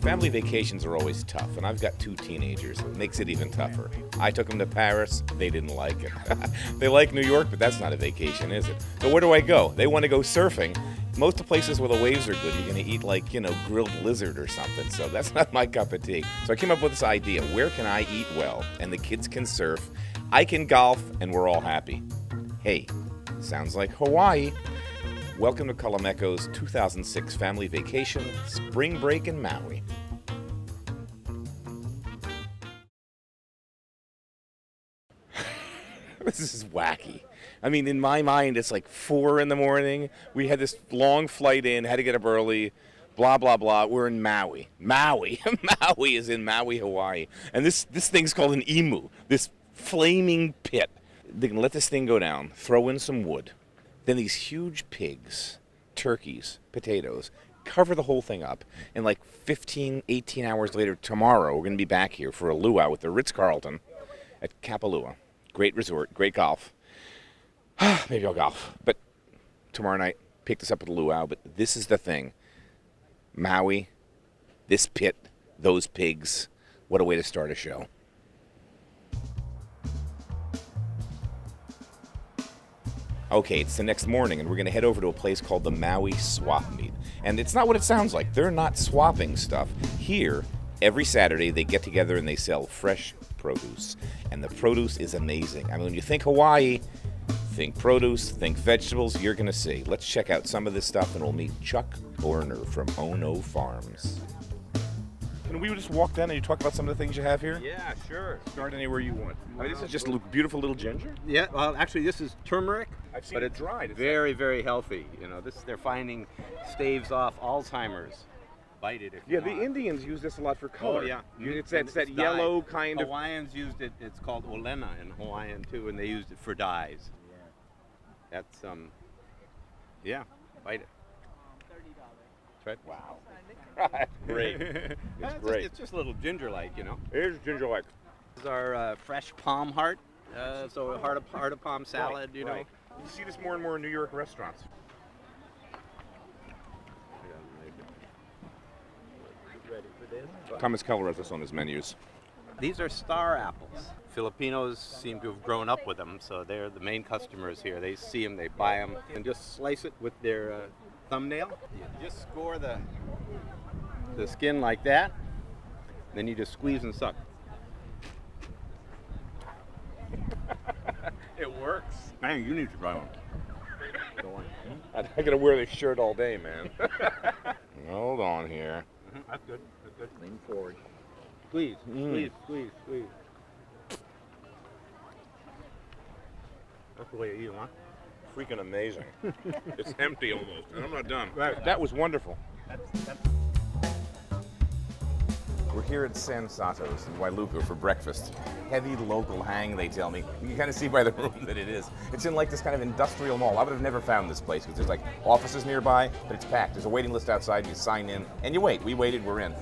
Family vacations are always tough, and I've got 2 teenagers. It makes it even tougher. I took them to Paris. They didn't like it. They like New York, but that's not a vacation, is it? So where do I go? They want to go surfing. Most of the places where the waves are good, you're going to eat like, grilled lizard or something. So that's not my cup of tea. So I came up with this idea. Where can I eat well? And the kids can surf. I can golf, and we're all happy. Hey, sounds like Hawaii. Welcome to Colameco's 2006 family vacation, spring break in Maui. This is wacky. I mean, in my mind, it's like 4 in the morning. We had this long flight in, had to get up early, blah, blah, blah. We're in Maui. Maui is in Maui, Hawaii. And this thing's called an imu, this flaming pit. They can let this thing go down, throw in some wood. Then these huge pigs, turkeys, potatoes, cover the whole thing up. And like 15, 18 hours later, tomorrow, we're going to be back here for a luau with the Ritz-Carlton at Kapalua. Great resort, great golf. Maybe I'll golf. But tomorrow night, pick this up at the luau. But this is the thing. Maui, this pit, those pigs. What a way to start a show. Okay, it's the next morning, and we're going to head over to a place called the Maui Swap Meet. And it's not what it sounds like. They're not swapping stuff. Here, every Saturday, they get together and they sell fresh produce. And the produce is amazing. I mean, when you think Hawaii, think produce, think vegetables, you're going to see. Let's check out some of this stuff, and we'll meet Chuck Borner from Ono Farms. Can we just walk down and you talk about some of the things you have here? Yeah, sure. Start anywhere you want. I mean, this is just beautiful little ginger. Yeah, well, actually, this is turmeric. I've seen but it it's dried. Very, very healthy. They're finding staves off Alzheimer's. Bite it if you want. The Indians use this a lot for color. Oh, yeah. It's that yellow kind of... Hawaiians used it. It's called olena in Hawaiian, too, and they used it for dyes. Yeah. That's, bite it. $30. Right? Wow. That's great. It's great. It's just a little ginger-like, It is ginger-like. This is our fresh palm heart. So a heart of palm salad, right. You see this more and more in New York restaurants. Thomas Keller has this on his menus. These are star apples. Filipinos seem to have grown up with them, so they're the main customers here. They see them, they buy them, and just slice it with their thumbnail. You just score the skin like that, then you just squeeze and suck. It works. Man, you need to try one. I gotta wear this shirt all day, man. Hold on here. That's good. Lean forward. Squeeze. That's the way you eat them, huh? Freaking amazing. It's empty almost, and I'm not done. Right. That was wonderful. We're here at San Satos in Wailuku for breakfast. Heavy local hang, they tell me. You can kind of see by the room that it is. It's in like this kind of industrial mall. I would have never found this place because there's like offices nearby, but it's packed. There's a waiting list outside. You sign in and you wait. We waited. We're in.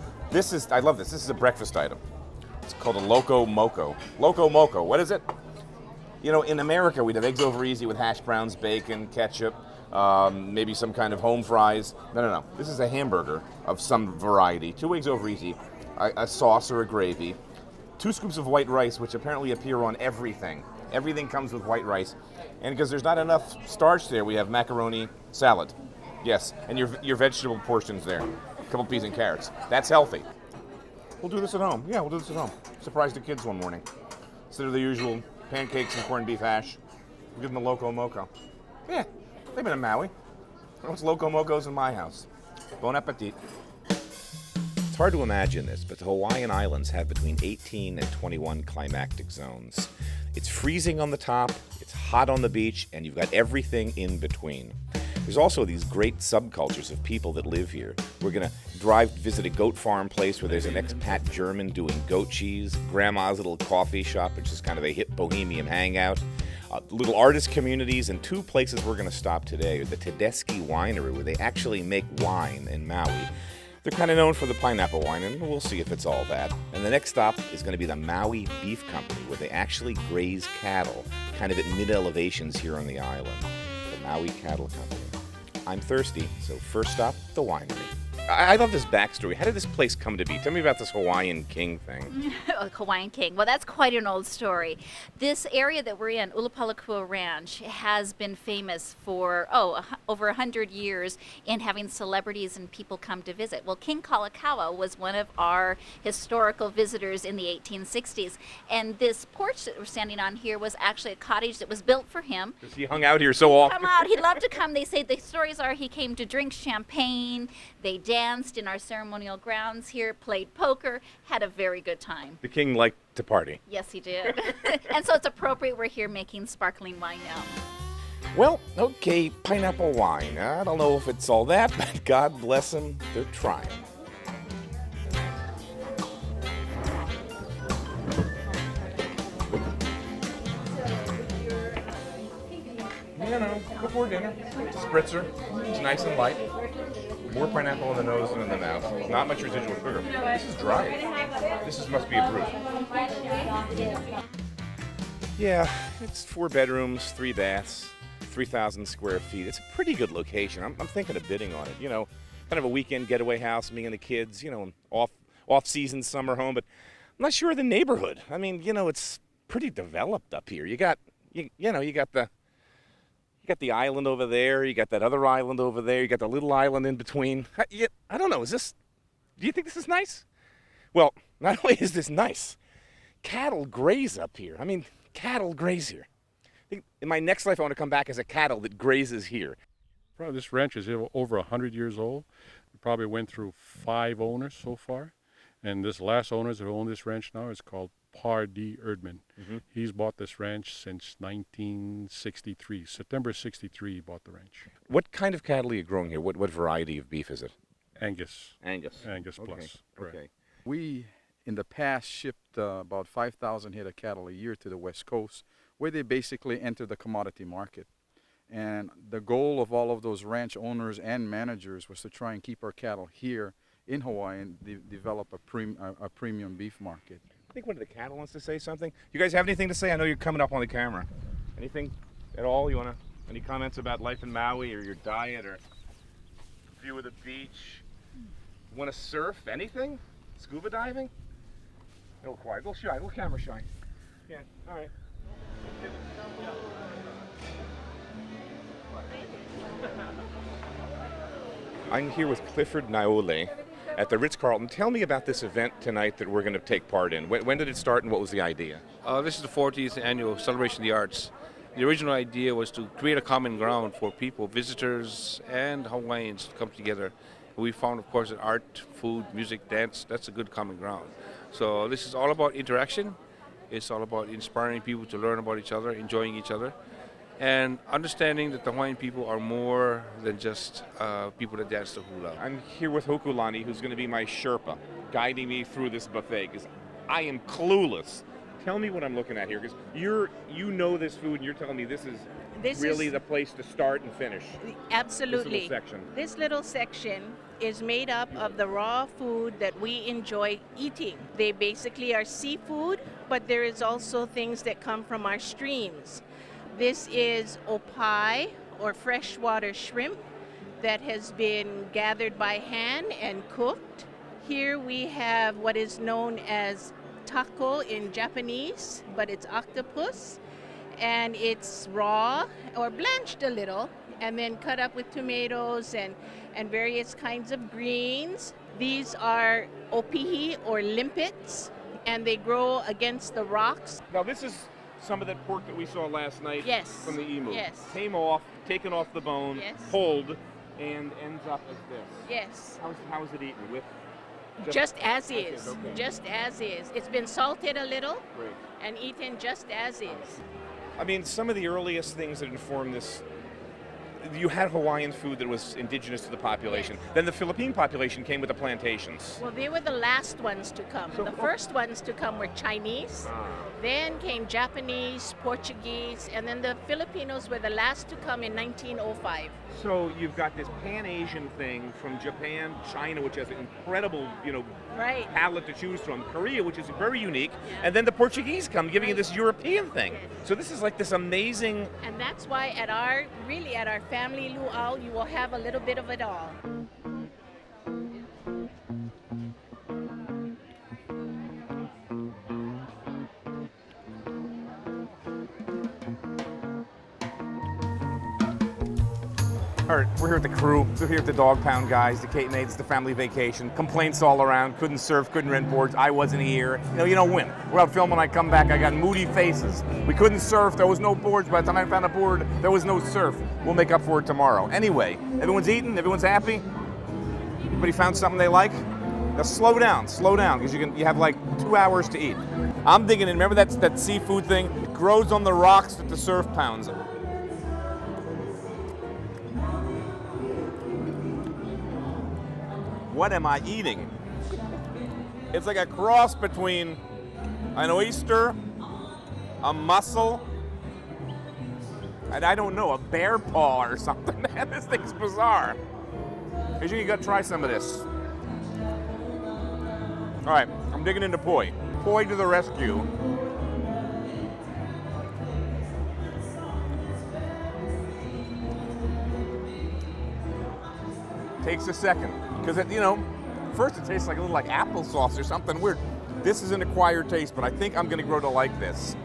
I love this. This is a breakfast item. It's called a Loco Moco. Loco Moco. What is it? In America, we'd have eggs over easy with hash browns, bacon, ketchup, maybe some kind of home fries. No. This is a hamburger of some variety. 2 eggs over easy, a sauce or a gravy, 2 scoops of white rice, which apparently appear on everything. Everything comes with white rice. And because there's not enough starch there, we have macaroni salad. Yes, and your vegetable portions there. A couple peas and carrots. That's healthy. We'll do this at home. Yeah, we'll do this at home. Surprise the kids one morning. Instead of the usual pancakes and corned beef hash, we'll give them a Loco Moco. Yeah, they've been in Maui. What's Loco Mocos in my house? Bon appetit. It's hard to imagine this, but the Hawaiian Islands have between 18 and 21 climactic zones. It's freezing on the top, it's hot on the beach, and you've got everything in between. There's also these great subcultures of people that live here. We're going to visit a goat farm place where there's an expat German doing goat cheese, grandma's little coffee shop, which is kind of a hip bohemian hangout, little artist communities, and 2 places we're going to stop today are the Tedeschi Winery, where they actually make wine in Maui. They're kind of known for the pineapple wine, and we'll see if it's all that. And the next stop is going to be the Maui Beef Company, where they actually graze cattle, kind of at mid-elevations here on the island. The Maui Cattle Company. I'm thirsty, so first stop, the winery. I love this backstory. How did this place come to be? Tell me about this Hawaiian King thing. Hawaiian King. Well, that's quite an old story. This area that we're in, Ulupalakua Ranch, has been famous for, over 100 years in having celebrities and people come to visit. Well, King Kalakaua was one of our historical visitors in the 1860s. And this porch that we're standing on here was actually a cottage that was built for him. Because he hung out here so often. Come out. He loved to come. They say the stories are he came to drink champagne. They danced in our ceremonial grounds here, played poker, had a very good time. The king liked to party. Yes, he did. And so it's appropriate we're here making sparkling wine now. Well, okay, pineapple wine. I don't know if it's all that, but God bless them, they're trying. You know, before dinner, spritzer. It's nice and light. More pineapple in the nose than in the mouth. Not much residual sugar. This is dry. This must be a brew. Yeah, it's 4 bedrooms, 3 baths, 3,000 square feet. It's a pretty good location. I'm thinking of bidding on it. You know, kind of a weekend getaway house, me and the kids. You know, off-season summer home. But I'm not sure of the neighborhood. I mean, you know, it's pretty developed up here. You got the island over there, you got that other island over there, you got the little island in between. I don't know, do you think this is nice? Well, not only is this nice, cattle graze up here. I mean, cattle graze here. I think in my next life I want to come back as a cattle that grazes here. Probably this ranch is over 100 years old. It probably went through 5 owners so far. And this last owner that owned this ranch now is called Pardee Erdman. Mm-hmm. He's bought this ranch since 1963. September 63 he bought the ranch. What kind of cattle are you growing here? What variety of beef is it? Angus. Angus. Angus plus. Okay. Okay. We, in the past, shipped about 5,000 head of cattle a year to the West Coast, where they basically enter the commodity market. And the goal of all of those ranch owners and managers was to try and keep our cattle here in Hawaii and develop a premium beef market. I think one of the cattle wants to say something. You guys have anything to say? I know you're coming up on the camera. Anything at all? Any comments about life in Maui or your diet or view of the beach? Want to surf? Anything? Scuba diving? A little quiet, a little shy, a little camera shy. Yeah, all right. I'm here with Clifford Naole at the Ritz-Carlton. Tell me about this event tonight that we're going to take part in. When did it start and what was the idea? This is the 40th annual Celebration of the Arts. The original idea was to create a common ground for people, visitors and Hawaiians to come together. We found, of course, that art, food, music, dance, that's a good common ground. So this is all about interaction. It's all about inspiring people to learn about each other, enjoying each other, and understanding that the Hawaiian people are more than just people that dance the hula. I'm here with Hokulani, who's going to be my Sherpa, guiding me through this buffet, because I am clueless. Tell me what I'm looking at here, because you know this food, and you're telling me this is really the place to start and finish. Absolutely. This little section. This little section is made up of the raw food that we enjoy eating. They basically are seafood, but there is also things that come from our streams. This is opai, or freshwater shrimp, that has been gathered by hand and cooked. Here we have what is known as taco in Japanese, but it's octopus, and it's raw or blanched a little, and then cut up with tomatoes and various kinds of greens. These are opihi or limpets, and they grow against the rocks. Now this is some of that pork that we saw last night from the emu. Yes. Came off, taken off the bone, pulled, and ends up as this. Yes. How is it eaten? With just as is. Okay. Just as is. It's been salted a little and eaten just as is. I mean, some of the earliest things that informed this, you had Hawaiian food that was indigenous to the population. Yes. Then the Philippine population came with the plantations. Well, they were the last ones to come. The first ones to come were Chinese, then came Japanese, Portuguese, and then the Filipinos were the last to come in 1905. So you've got this Pan-Asian thing from Japan, China, which has an incredible, palette to choose from, Korea, which is very unique, and then the Portuguese come giving you this European thing. So this is like this amazing... And that's why at our family luau, you will have a little bit of it all. All right, we're here at the crew. We're here at the Dog Pound guys, the Cape Maids, the family vacation. Complaints all around. Couldn't surf, couldn't rent boards. I wasn't here. You don't win. We're out filming. I come back. I got moody faces. We couldn't surf. There was no boards. By the time I found a board, there was no surf. We'll make up for it tomorrow. Anyway, everyone's eating. Everyone's happy. Everybody found something they like. Now slow down, because you have like 2 hours to eat. I'm digging in. Remember that seafood thing? It grows on the rocks that the surf pounds. What am I eating? It's like a cross between an oyster, a mussel, and I don't know, a bear paw or something. Man, this thing's bizarre. You gotta try some of this. All right, I'm digging into poi. Poi to the rescue. Takes a second, because first it tastes like a little like applesauce or something weird. This is an acquired taste, but I think I'm gonna grow to like this.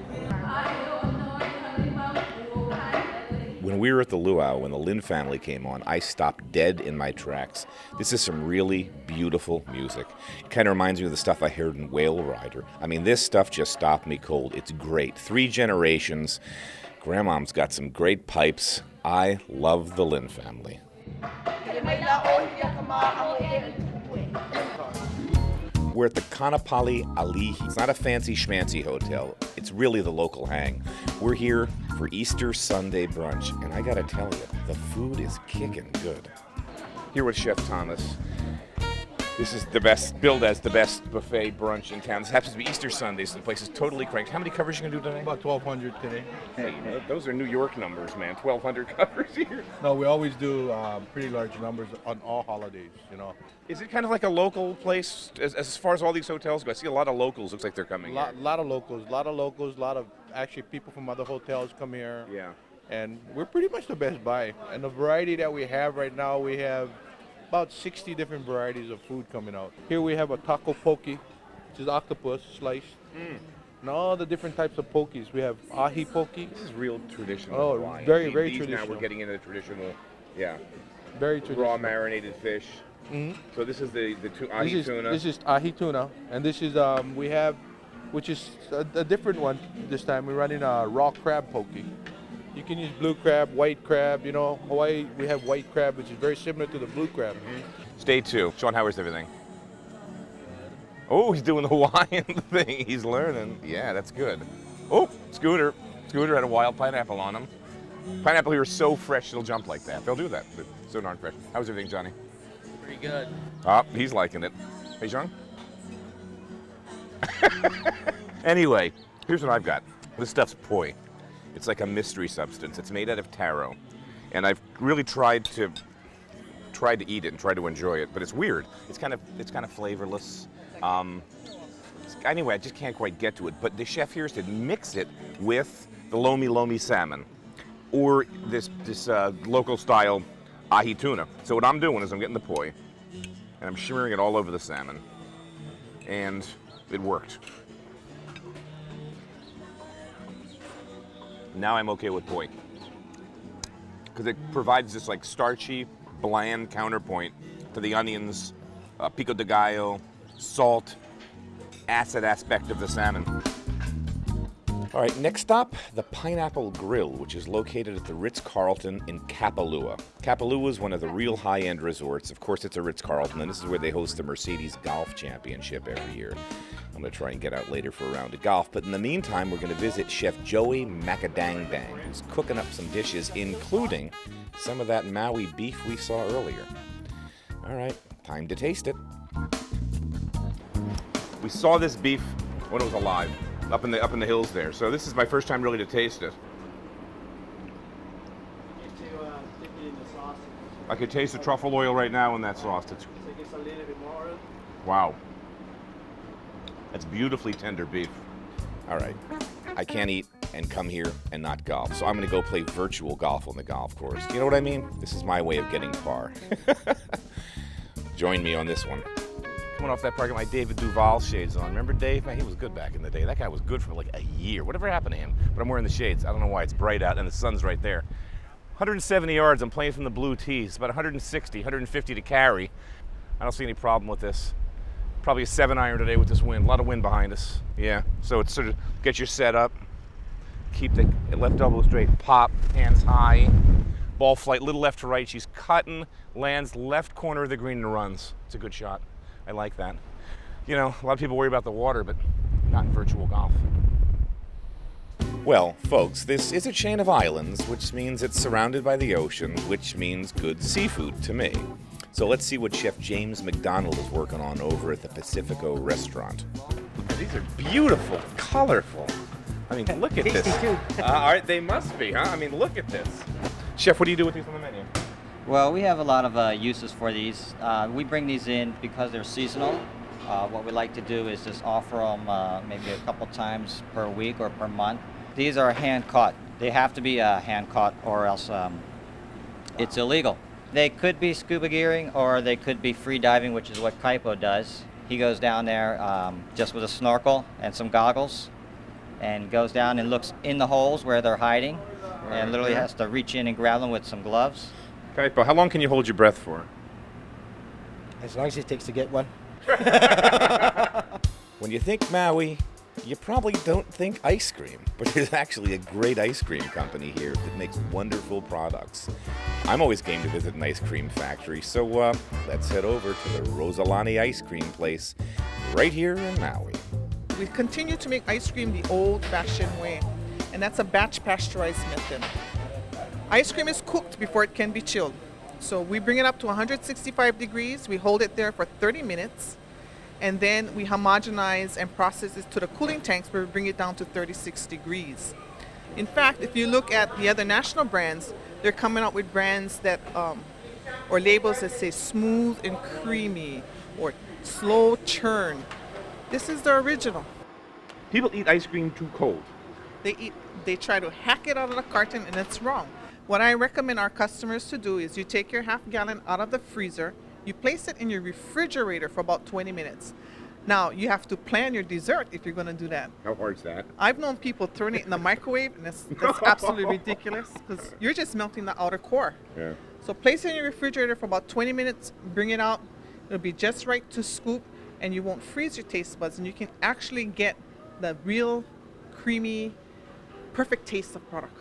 When we were at the luau, when the Lynn family came on, I stopped dead in my tracks. This is some really beautiful music. It kind of reminds me of the stuff I heard in Whale Rider. I mean, this stuff just stopped me cold. It's great. 3 generations. Grandmom's got some great pipes. I love the Lynn family. We're at the Kanapali Alihi. It's not a fancy schmancy hotel. It's really the local hang. We're here for Easter Sunday brunch, and I gotta tell you, the food is kicking good. Here with Chef Thomas. This is the best, billed as the best buffet brunch in town. This happens to be Easter Sunday, so the place is totally cranked. How many covers are you gonna do today? About 1,200 today. Hey, those are New York numbers, man. 1,200 covers here. No, we always do pretty large numbers on all holidays, Is it kind of like a local place as far as all these hotels go? I see a lot of locals. Looks like they're coming here. Lot of locals, a lot of actually people from other hotels come here. Yeah. And we're pretty much the best buy. And the variety that we have right now, we have about 60 different varieties of food coming out. Here we have a taco poke, which is octopus sliced. And all the different types of pokies. We have ahi poke. This is real traditional. Oh, Hawaiian. very These traditional. Now we're getting into the traditional, Very traditional. raw marinated fish. Mm-hmm. So this is the ahi tuna. This is ahi tuna, and this is we have, which is a different one this time. We're running a raw crab poke. You can use blue crab, white crab. Hawaii we have white crab, which is very similar to the blue crab. Stay tuned. Sean, how is everything? Oh, he's doing the Hawaiian thing. He's learning. Yeah, that's good. Oh, Scooter. Scooter had a wild pineapple on him. Pineapple here is so fresh, it'll jump like that. They'll do that. They're so darn fresh. How's everything, Johnny? Pretty good. Oh, he's liking it. Hey, Sean? Anyway, here's what I've got. This stuff's poi. It's like a mystery substance. It's made out of taro. And I've really tried to eat it and try to enjoy it, but it's weird. It's kind of flavorless. Anyway, I just can't quite get to it. But the chef here said mix it with the lomi salmon or this local style ahi tuna. So what I'm doing is I'm getting the poi and I'm shimmering it all over the salmon. And it worked. Now I'm okay with poi. Because it provides this like starchy, bland counterpoint to the onions, pico de gallo, salt, acid aspect of the salmon. All right, next stop, the Pineapple Grill, which is located at the Ritz-Carlton in Kapalua. Kapalua is one of the real high-end resorts. Of course, it's a Ritz-Carlton, and this is where they host the Mercedes Golf Championship every year. I'm going to try and get out later for a round of golf, but in the meantime, we're going to visit Chef Joey Macadang-Bang, who's cooking up some dishes, including some of that Maui beef we saw earlier. All right, time to taste it. We saw this beef when it was alive, up in the hills there. So this is my first time really to taste it. I could taste the truffle oil right now in that sauce. It's a little bit more. Wow. That's beautifully tender beef. All right. I can't eat and come here and not golf. So I'm going to go play virtual golf on the golf course. You know what I mean? This is my way of getting par. Join me on this one. Coming off that park, my David Duval shades on. Remember Dave? Man, he was good back in the day. That guy was good for like a year. Whatever happened to him? But I'm wearing the shades. I don't know why. It's bright out and the sun's right there. 170 yards, I'm playing from the blue tee. It's about 160, 150 to carry. I don't see any problem with this. Probably a 7-iron today with this wind. A lot of wind behind us. Yeah, so it's sort of get you set up. Keep the left elbow straight, pop, hands high. Ball flight, little left to right. She's cutting, lands left corner of the green and runs. It's a good shot. I like that. You know, a lot of people worry about the water, but not in virtual golf. Well, folks, this is a chain of islands, which means it's surrounded by the ocean, which means good seafood to me. So let's see what Chef James McDonald is working on over at the Pacifico Restaurant. These are beautiful, colorful. I mean, look at this. All right, they must be, huh? I mean, look at this. Chef, what do you do with these on the menu? Well, we have a lot of uses for these. We bring these in because they're seasonal. What we like to do is just offer them maybe a couple times per week or per month. These are hand caught. They have to be hand caught or else it's illegal. They could be scuba gearing or they could be free diving, which is what Kaipo does. He goes down there just with a snorkel and some goggles and goes down and looks in the holes where they're hiding and literally has to reach in and grab them with some gloves. Kaipo, how long can you hold your breath for? As long as it takes to get one. When you think Maui, you probably don't think ice cream, but there's actually a great ice cream company here that makes wonderful products. I'm always game to visit an ice cream factory, so let's head over to the Rosalani Ice Cream place right here in Maui. We continue to make ice cream the old-fashioned way, and that's a batch pasteurized method. Ice cream is cooked before it can be chilled. So we bring it up to 165 degrees, we hold it there for 30 minutes, and then we homogenize and process it to the cooling tanks where we bring it down to 36 degrees. In fact, if you look at the other national brands, they're coming out with brands that, or labels that say smooth and creamy, or slow churn. This is the original. People eat ice cream too cold. They try to hack it out of the carton, and it's wrong. What I recommend our customers to do is you take your half-gallon out of the freezer, you place it in your refrigerator for about 20 minutes. Now, you have to plan your dessert if you're going to do that. How hard's that? I've known people throwing it in the microwave, and that's absolutely ridiculous because you're just melting the outer core. Yeah. So place it in your refrigerator for about 20 minutes, bring it out. It'll be just right to scoop, and you won't freeze your taste buds, and you can actually get the real creamy, perfect taste of product.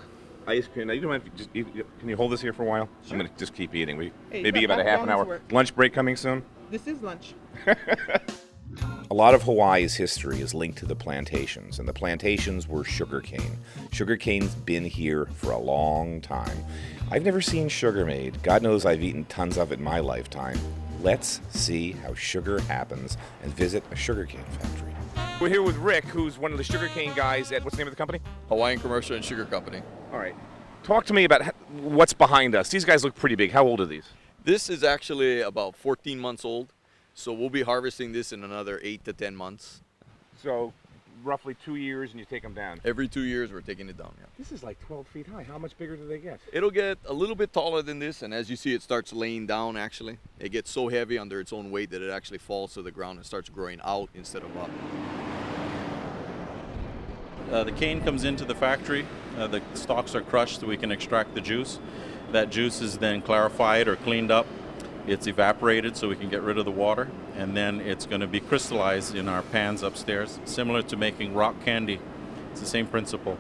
Ice cream. Now, you don't have to just eat. Can you hold this here for a while? Sure. I'm going to just keep eating. Hey, Maybe about a half an hour. work. Lunch break coming soon? This is lunch. A lot of Hawaii's history is linked to the plantations, and the plantations were sugarcane. Sugarcane's been here for a long time. I've never seen sugar made. God knows I've eaten tons of it in my lifetime. Let's see how sugar happens and visit a sugarcane factory. We're here with Rick, who's one of the sugarcane guys at, what's the name of the company? Hawaiian Commercial and Sugar Company. All right. Talk to me about what's behind us. These guys look pretty big. How old are these? This is actually about 14 months old, so we'll be harvesting this in another 8 to 10 months. So roughly 2 years and you take them down? Every 2 years we're taking it down, yeah. This is like 12 feet high. How much bigger do they get? It'll get a little bit taller than this, and as you see, it starts laying down actually. It gets so heavy under its own weight that it actually falls to the ground and starts growing out instead of up. The cane comes into the factory, the stalks are crushed so we can extract the juice. That juice is then clarified or cleaned up. It's evaporated so we can get rid of the water, and then it's going to be crystallized in our pans upstairs, similar to making rock candy. It's the same principle.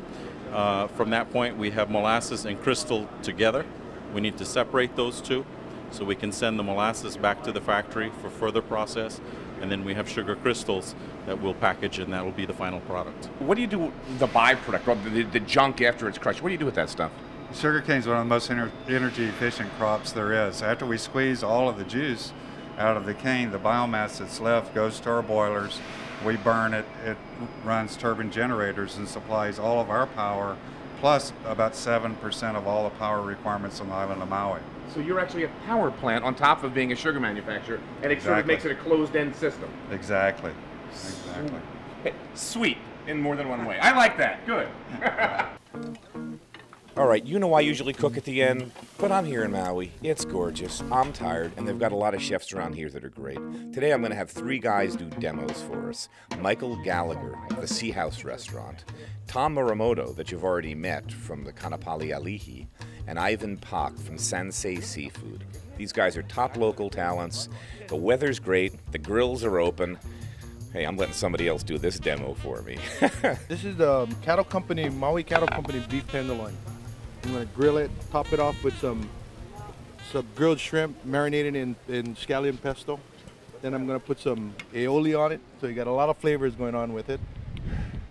From that point, we have molasses and crystal together. We need to separate those two so we can send the molasses back to the factory for further process, and then we have sugar crystals that we'll package, and that'll be the final product. What do you do with the byproduct, or the junk after it's crushed? What do you do with that stuff? Sugarcane is one of the most energy efficient crops there is. After we squeeze all of the juice out of the cane, the biomass that's left goes to our boilers. We burn it. It runs turbine generators and supplies all of our power, plus about 7% of all the power requirements on the island of Maui. So you're actually a power plant on top of being a sugar manufacturer, and it sort of makes it a closed-end system. Exactly. Sweet in more than one way. I like that. Good. All right, you know I usually cook at the end, but I'm here in Maui. It's gorgeous. I'm tired, and they've got a lot of chefs around here that are great. Today I'm going to have 3 guys do demos for us. Michael Gallagher at the Sea House Restaurant, Tom Muramoto, that you've already met from the Kanapali Alihi, and Ivan Pak from Sansei Seafood. These guys are top local talents. The weather's great. The grills are open. Hey, I'm letting somebody else do this demo for me. This is the cattle company, Maui Cattle Company beef tenderloin. I'm gonna grill it, top it off with some grilled shrimp marinated in scallion pesto. Then I'm gonna put some aioli on it, so you got a lot of flavors going on with it.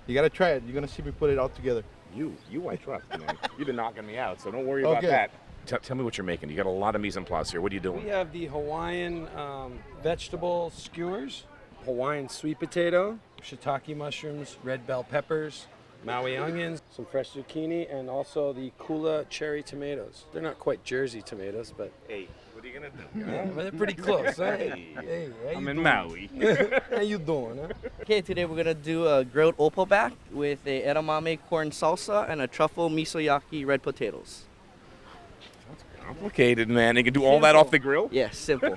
You gotta try it. You're gonna see me put it all together. You I trust, man. You've been knocking me out, so don't worry about that. Tell me what you're making. You got a lot of mise en place here. What are you doing? We have the Hawaiian vegetable skewers, Hawaiian sweet potato, shiitake mushrooms, red bell peppers, Maui onions, some fresh zucchini, and also the Kula cherry tomatoes. They're not quite Jersey tomatoes, but hey, what are you gonna do? Yeah, but they're pretty close. Huh? Hey, I'm in Maui. How you doing? Huh? Okay, today we're gonna do a grilled opal back with a edamame corn salsa and a truffle misoyaki red potatoes. Complicated, man. You can do all that off the grill? Yes, simple.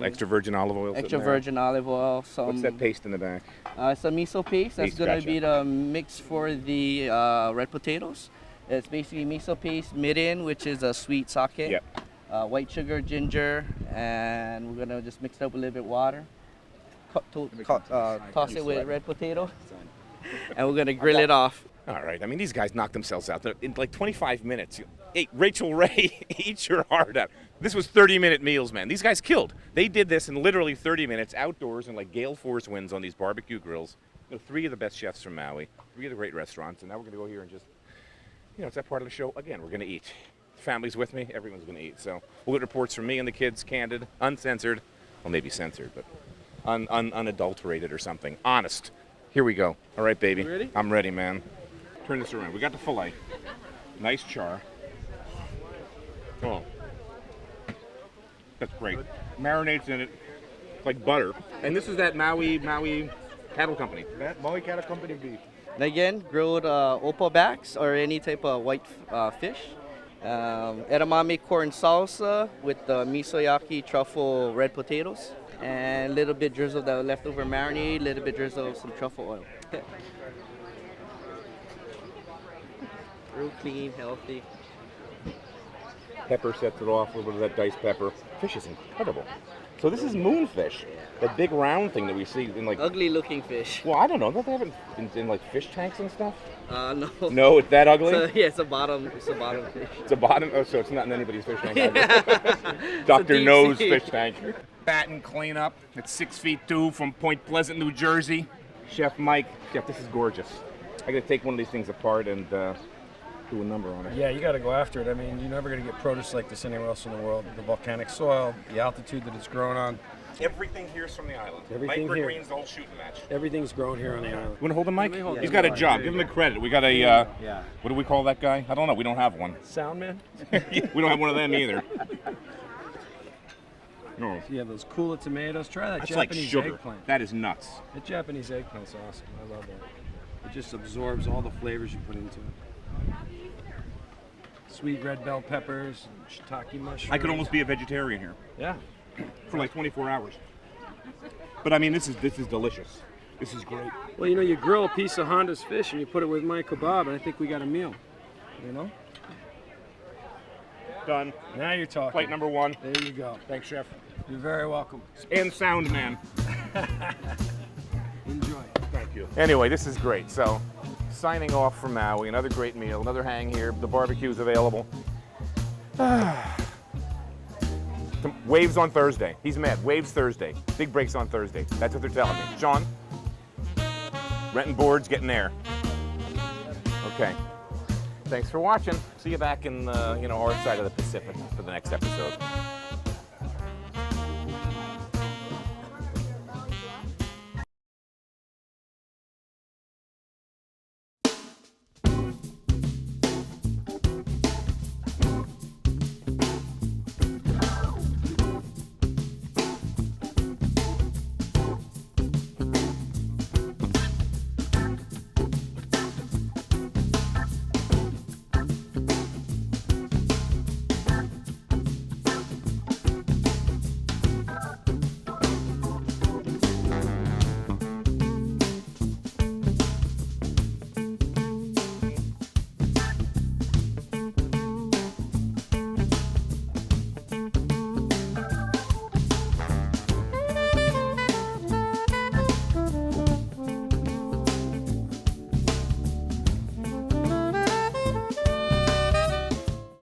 Extra virgin olive oil. Extra virgin olive oil. What's that paste in the back? It's a miso paste. That's going to be the mix for the red potatoes. It's basically miso paste, mirin, which is a sweet sake, white sugar, ginger, and we're going to just mix it up with a little bit of water. Toss it with red potato, and we're going to grill it off. All right. I mean, these guys knocked themselves out in like 25 minutes. Hey, Rachel Ray, eat your heart out. This was 30-minute meals, man. These guys killed. They did this in literally 30 minutes outdoors in like gale force winds on these barbecue grills. You know, 3 of the best chefs from Maui, 3 of the great restaurants, and now we're going to go here and just, it's that part of the show. Again, we're going to eat. Family's with me. Everyone's going to eat. So we'll get reports from me and the kids, candid, uncensored. Well, maybe censored, but unadulterated or something. Honest. Here we go. All right, baby. You ready? I'm ready, man. Turn this around. We got the filet. Nice char. Oh, that's great. Marinates in it like butter. And this is that Maui Cattle Company. Maui Cattle Company beef. And again, grilled opal backs or any type of white fish. Edamame corn salsa with the misoyaki truffle red potatoes. And a little bit drizzle of the leftover marinade, a little bit drizzle of some truffle oil. Okay. Real clean, healthy. Pepper sets it off, a little bit of that diced pepper. Fish is incredible. So this is moonfish, that big round thing that we see in like... Ugly looking fish. Well, I don't know. Don't they have it in like fish tanks and stuff? No. No, it's that ugly? It's a bottom fish. It's a bottom? Oh, so it's not in anybody's fish tank. Dr. No's fish tank. Batten cleanup at 6'2" from Point Pleasant, New Jersey. Chef Mike. Chef, this is gorgeous. I got to take one of these things apart and do a number on it. Yeah, you got to go after it. I mean, you're never going to get produce like this anywhere else in the world. The volcanic soil, the altitude that it's grown on. Everything here is from the island. Everything Mike here. Green's the whole shooting match. Everything's grown here on the island. You want to hold the mic? Yeah, He's got a job. Give him the credit. We got a, what do we call that guy? I don't know. We don't have one. Sound man? We don't have one of them either. No. So you have those Kula tomatoes. Try that That's Japanese like sugar. eggplant. That is nuts. That Japanese eggplant's awesome. I love that. It just absorbs all the flavors you put into it. Sweet red bell peppers, shiitake mushrooms. I could almost be a vegetarian here. Yeah. For like 24 hours. But I mean, this is delicious. This is great. Well, you grill a piece of Honda's fish and you put it with my kebab, and I think we got a meal. Done. Now you're talking. Plate number 1. There you go. Thanks, Chef. You're very welcome. And sound man. Enjoy. Thank you. Anyway, this is great. So, signing off from Maui. Another great meal. Another hang here. The barbecue's available. Waves on Thursday. He's mad. Waves Thursday. Big breaks on Thursday. That's what they're telling me. Sean? Renting boards, getting there. Okay. Thanks for watching. See you back in our side of the Pacific for the next episode.